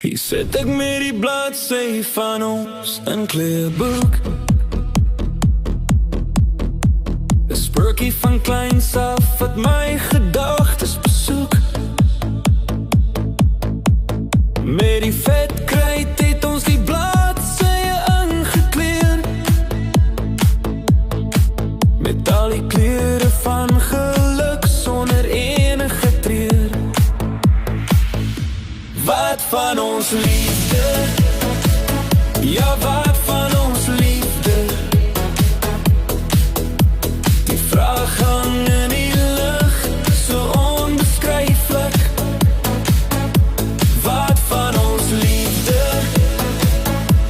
Hier sit ek met die bladsy van ons in kleurboek. 'n Spurkie van kleins af wat my gedagtes besoek. Met die vetkruit het ons die bladsye ingekleur. Met al die kleure van geluk sonder enige treur. Wat van ons liefde? Ja, wat van ons liefde? Die vraag hang in die lug, so onbeskryflik. Wat van ons liefde?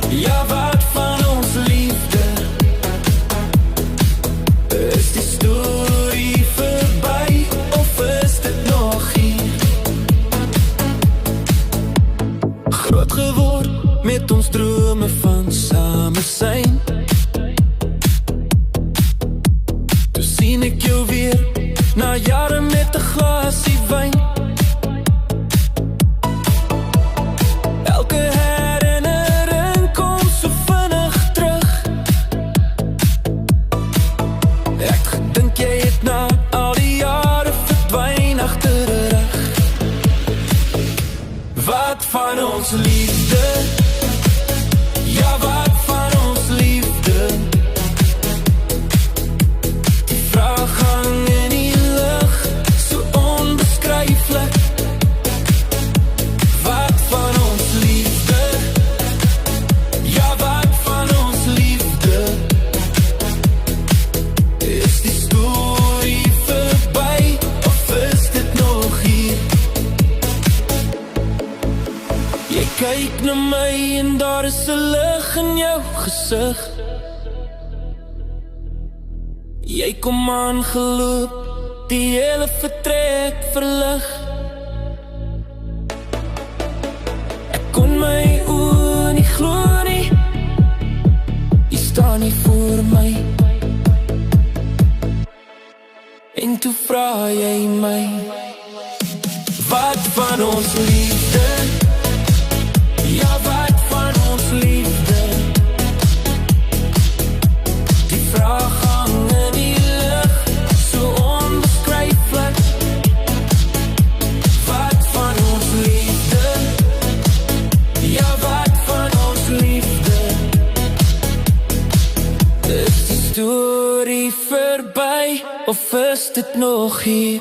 Ja, wat van ons liefde? Is die storie verby, of is dit nog hier? Groot geword met ons drome van samen zijn. Toe sien ek jou weer, na jare met 'n glasie wyn. Elke herinnering kom so vinnig terug. Ek gedink jy het na al die jare verdwyn agter 'n rug. Wat van ons liefde? Ja, wat van ons liefde? Die vraag hang in die lug, so onbeskryflik. Wat van ons liefde? Ja, wat van ons liefde? Is die storie verby, of is dit nog hier? Jy kyk na my en daar is 'n lig in jou gesig. Jy kom aangeloop, die hele vertrek verlig. Ek kon my oë nie glo nie, jy staan nie voor my. En toe vra jy my, wat van ons liefde? Ja, wat van ons liefde? Die vraag hang in die lug, so onbeskryflik. Wat van ons liefde? Ja, wat van ons liefde? Is die storie verby, of is dit nog hier?